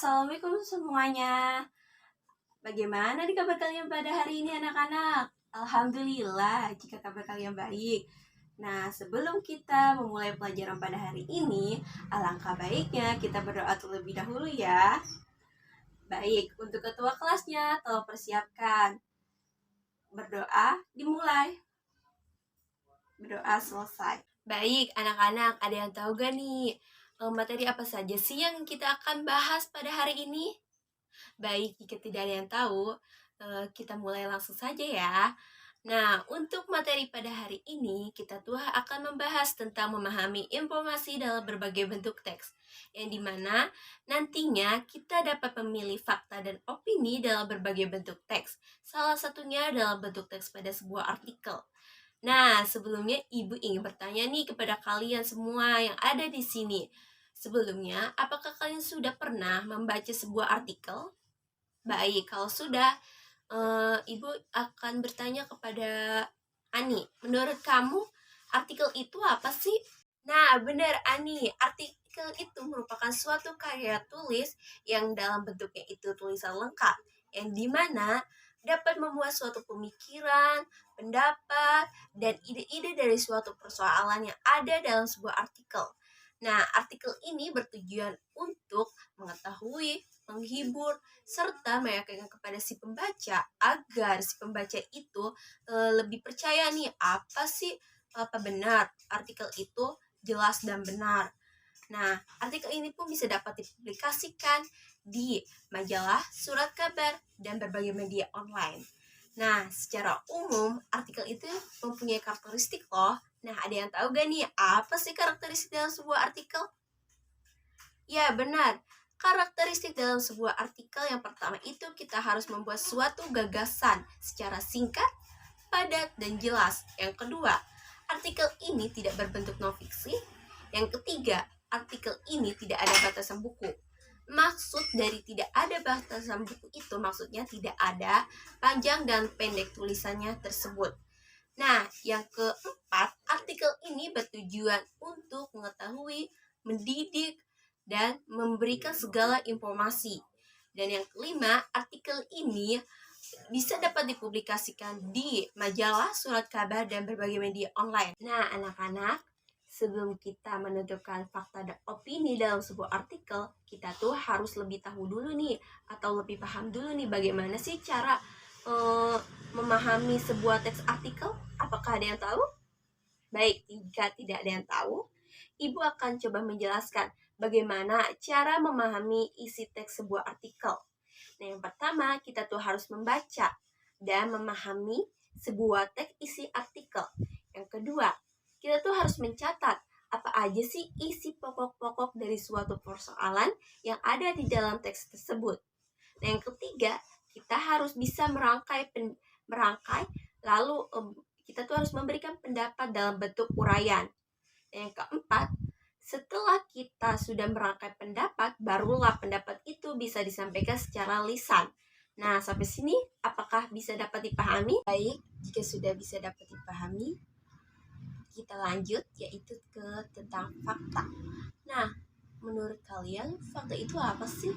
Assalamualaikum semuanya. Bagaimana nih kabar kalian pada hari ini anak-anak? Alhamdulillah jika kabar kalian baik. Nah, sebelum kita memulai pelajaran pada hari ini, alangkah baiknya kita berdoa terlebih dahulu ya. Baik, untuk ketua kelasnya, tolong persiapkan. Berdoa dimulai. Berdoa selesai. Baik, anak-anak, ada yang tahu gak nih materi apa saja sih yang kita akan bahas pada hari ini? Baik, jika tidak ada yang tahu, kita mulai langsung saja ya. Nah, untuk materi pada hari ini, kita tuh akan membahas tentang memahami informasi dalam berbagai bentuk teks, yang dimana nantinya kita dapat memilih fakta dan opini dalam berbagai bentuk teks, salah satunya dalam bentuk teks pada sebuah artikel. Nah, sebelumnya Ibu ingin bertanya nih kepada kalian semua yang ada di sini. Sebelumnya, apakah kalian sudah pernah membaca sebuah artikel? Baik, kalau sudah, Ibu akan bertanya kepada Ani. Menurut kamu, artikel itu apa sih? Nah, benar Ani. Artikel itu merupakan suatu karya tulis yang dalam bentuknya itu tulisan lengkap, yang dimana dapat memuat suatu pemikiran, pendapat, dan ide-ide dari suatu persoalan yang ada dalam sebuah artikel. Nah, artikel ini bertujuan untuk mengetahui, menghibur, serta meyakinkan kepada si pembaca agar si pembaca itu lebih percaya nih apa benar artikel itu jelas dan benar. Nah, artikel ini pun bisa dapat dipublikasikan di majalah, surat kabar, dan berbagai media online. Nah, secara umum, artikel itu mempunyai karakteristik loh. Nah, ada yang tahu gak nih, apa sih karakteristik dalam sebuah artikel? Ya, benar. Karakteristik dalam sebuah artikel yang pertama itu kita harus membuat suatu gagasan secara singkat, padat, dan jelas. Yang kedua, artikel ini tidak berbentuk non-fiksi. Yang ketiga, artikel ini tidak ada batasan buku. Maksud dari tidak ada batasan buku itu maksudnya tidak ada panjang dan pendek tulisannya tersebut. Nah, yang keempat, artikel ini bertujuan untuk mengetahui, mendidik, dan memberikan segala informasi. Dan yang kelima, artikel ini bisa dapat dipublikasikan di majalah, surat kabar, dan berbagai media online. Nah, anak-anak, sebelum kita menentukan fakta dan opini dalam sebuah artikel, kita tuh harus lebih tahu dulu nih, atau lebih paham dulu nih bagaimana sih cara memahami sebuah teks artikel. Apakah ada yang tahu? Baik, jika tidak ada yang tahu, Ibu akan coba menjelaskan bagaimana cara memahami isi teks sebuah artikel. Nah, yang pertama, kita tuh harus membaca dan memahami sebuah teks isi artikel. Yang kedua, kita tuh harus mencatat apa aja sih isi pokok-pokok dari suatu persoalan yang ada di dalam teks tersebut. Nah, yang ketiga, kita harus bisa merangkai, lalu kita tuh harus memberikan pendapat dalam bentuk uraian. Yang keempat, setelah kita sudah merangkai pendapat, barulah pendapat itu bisa disampaikan secara lisan. Nah, sampai sini apakah bisa dapat dipahami? Baik, jika sudah bisa dapat dipahami, kita lanjut yaitu ke tentang fakta. Nah, menurut kalian fakta itu apa sih?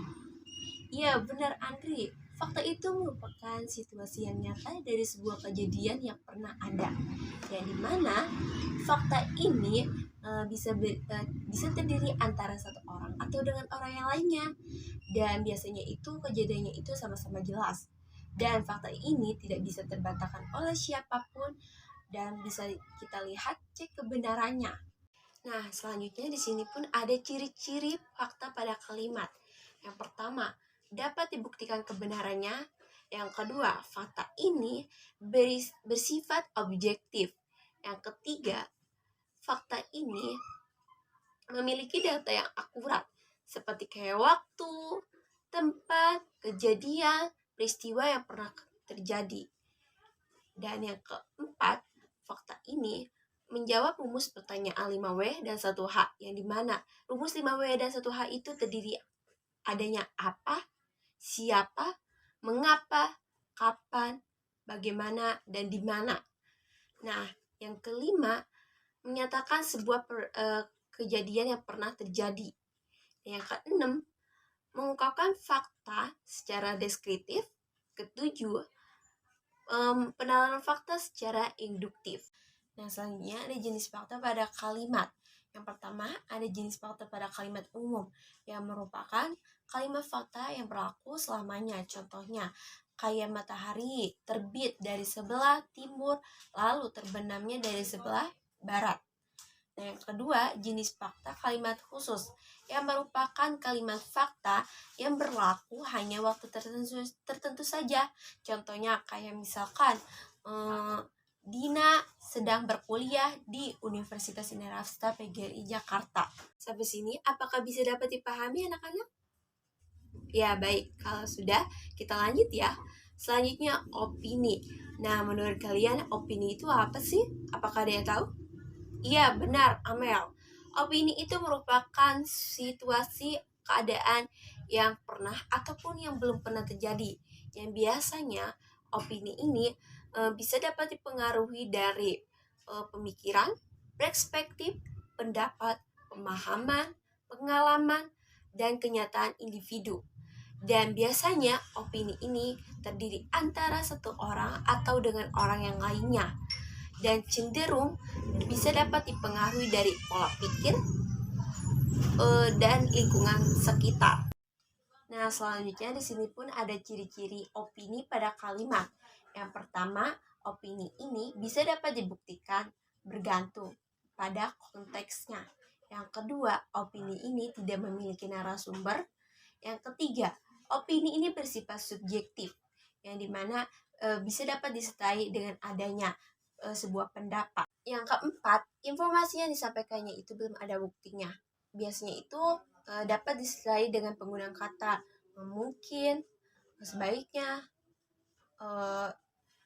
Iya, benar Andri. Fakta itu merupakan situasi yang nyata dari sebuah kejadian yang pernah ada. Yang dimana fakta ini bisa terdiri antara satu orang atau dengan orang yang lainnya. Dan biasanya itu kejadiannya itu sama-sama jelas. Dan fakta ini tidak bisa terbantahkan oleh siapapun dan bisa kita lihat cek kebenarannya. Nah, selanjutnya di sini pun ada ciri-ciri fakta pada kalimat. Yang pertama, dapat dibuktikan kebenarannya. Yang kedua, fakta ini bersifat objektif. Yang ketiga, fakta ini memiliki data yang akurat, seperti kayak waktu, tempat, kejadian, peristiwa yang pernah terjadi. Dan yang keempat, fakta ini menjawab rumus pertanyaan 5W dan 1H, yang dimana rumus 5W dan 1H itu terdiri adanya apa, siapa, mengapa, kapan, bagaimana, dan di mana. Nah, yang kelima, menyatakan sebuah kejadian yang pernah terjadi. Yang keenam, mengungkapkan fakta secara deskriptif. Ketujuh, penalaran fakta secara induktif. Nah, selanjutnya ada jenis fakta pada kalimat. Yang pertama, ada jenis fakta pada kalimat umum, yang merupakan kalimat fakta yang berlaku selamanya. Contohnya, kayak matahari terbit dari sebelah timur, lalu terbenamnya dari sebelah barat. Nah, yang kedua, jenis fakta kalimat khusus, yang merupakan kalimat fakta yang berlaku hanya waktu tertentu saja. Contohnya kayak misalkan Dina sedang berkuliah di Universitas Indarasta PGRI Jakarta. Sampai sini apakah bisa dapat dipahami anak-anak? Ya, baik. Kalau sudah, kita lanjut ya. Selanjutnya, opini. Nah, menurut kalian opini itu apa sih? Apakah ada yang tahu? Iya, benar, Amel. Opini itu merupakan situasi keadaan yang pernah ataupun yang belum pernah terjadi. Yang biasanya opini ini bisa dapat dipengaruhi dari pemikiran, perspektif, pendapat, pemahaman, pengalaman, dan kenyataan individu. Dan biasanya opini ini terdiri antara satu orang atau dengan orang yang lainnya, dan cenderung bisa dapat dipengaruhi dari pola pikir dan lingkungan sekitar. Nah, selanjutnya di sini pun ada ciri-ciri opini pada kalimat. Yang pertama, opini ini bisa dapat dibuktikan bergantung pada konteksnya. Yang kedua, opini ini tidak memiliki narasumber. Yang ketiga, opini ini bersifat subjektif, yang dimana bisa dapat disertai dengan adanya sebuah pendapat. Yang keempat, informasi yang disampaikannya itu belum ada buktinya. Biasanya itu dapat disertai dengan penggunaan kata mungkin, sebaiknya,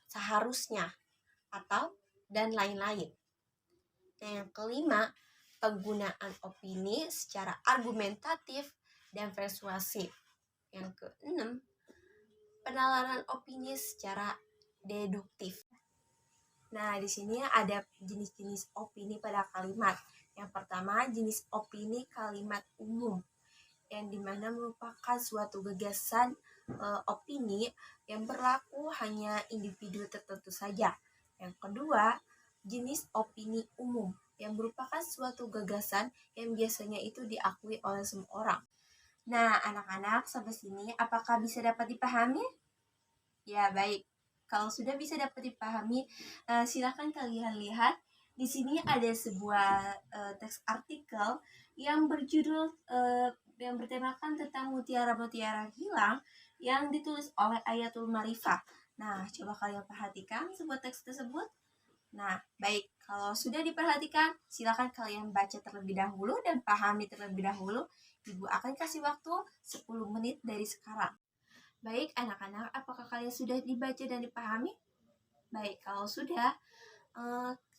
seharusnya, atau dan lain-lain. Nah, yang kelima, penggunaan opini secara argumentatif dan persuasif. Yang keenam, penalaran opini secara deduktif. Nah, di sini ada jenis-jenis opini pada kalimat. Yang pertama, jenis opini kalimat umum, yang dimana merupakan suatu gagasan opini yang berlaku hanya individu tertentu saja. Yang kedua, jenis opini umum, yang merupakan suatu gagasan yang biasanya itu diakui oleh semua orang. Nah, anak-anak, sampai sini apakah bisa dapat dipahami? Ya, baik. Kalau sudah bisa dapat dipahami, silakan kalian lihat. Di sini ada sebuah teks artikel yang berjudul yang bertemakan tentang mutiara-mutiara hilang yang ditulis oleh Ayatul Marifah. Nah, coba kalian perhatikan sebuah teks tersebut. Nah, baik. Kalau sudah diperhatikan, silakan kalian baca terlebih dahulu dan pahami terlebih dahulu. Ibu akan kasih waktu 10 menit dari sekarang. Baik, anak-anak, apakah kalian sudah dibaca dan dipahami? Baik, kalau sudah,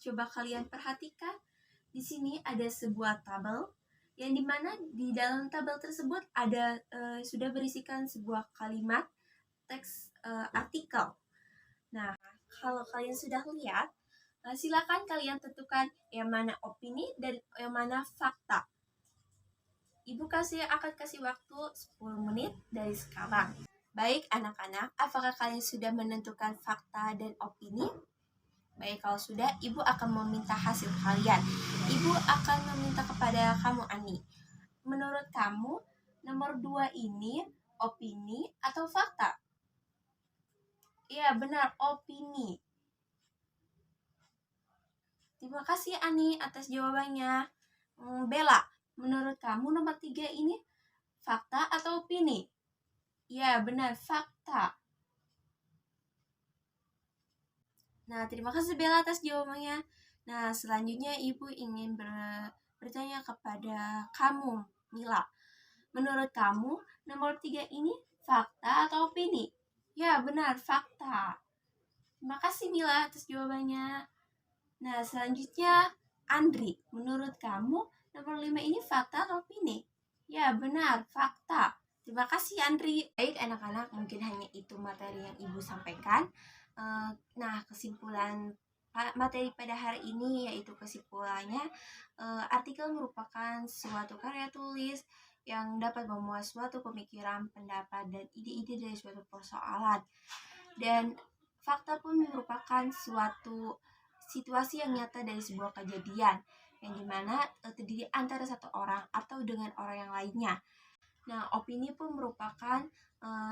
coba kalian perhatikan. Di sini ada sebuah tabel, yang dimana di dalam tabel tersebut ada sudah berisikan sebuah kalimat teks artikel. Nah, kalau kalian sudah lihat, silakan kalian tentukan yang mana opini dan yang mana fakta. Ibu akan kasih waktu 10 menit dari sekarang. Baik, anak-anak, apakah kalian sudah menentukan fakta dan opini? Baik, kalau sudah, Ibu akan meminta hasil kalian. Ibu akan meminta kepada kamu, Ani. Menurut kamu, nomor 2 ini opini atau fakta? Iya, benar, opini. Terima kasih, Ani, atas jawabannya. Bella, menurut kamu nomor 3 ini fakta atau opini? Ya, benar, fakta. Nah, terima kasih Bella atas jawabannya. Nah, selanjutnya Ibu ingin bertanya kepada kamu, Mila. Menurut kamu, nomor 3 ini fakta atau opini? Ya, benar, fakta. Terima kasih Mila atas jawabannya. Nah, selanjutnya Andri. Menurut kamu, nomor 5 ini fakta atau opini? Ya, benar, fakta. Terima kasih Andri. Baik anak-anak, mungkin hanya itu materi yang Ibu sampaikan. Nah, kesimpulan materi pada hari ini yaitu kesimpulannya, artikel merupakan suatu karya tulis yang dapat memuat suatu pemikiran, pendapat, dan ide-ide dari suatu persoalan. Dan fakta pun merupakan suatu situasi yang nyata dari sebuah kejadian yang dimana terdiri antara satu orang atau dengan orang yang lainnya. Nah, opini pun merupakan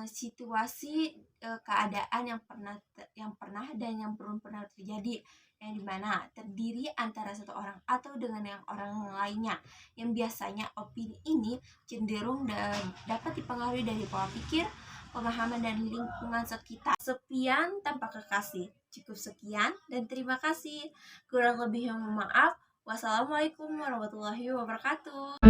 situasi keadaan yang pernah dan yang belum pernah terjadi, yang dimana terdiri antara satu orang atau dengan yang orang lainnya, yang biasanya opini ini cenderung dan dapat dipengaruhi dari pola pikir, pemahaman, dan lingkungan sekitar. Sekian tanpa kekasih. Cukup sekian dan terima kasih. Kurang lebihnya mohon maaf. Wassalamualaikum warahmatullahi wabarakatuh.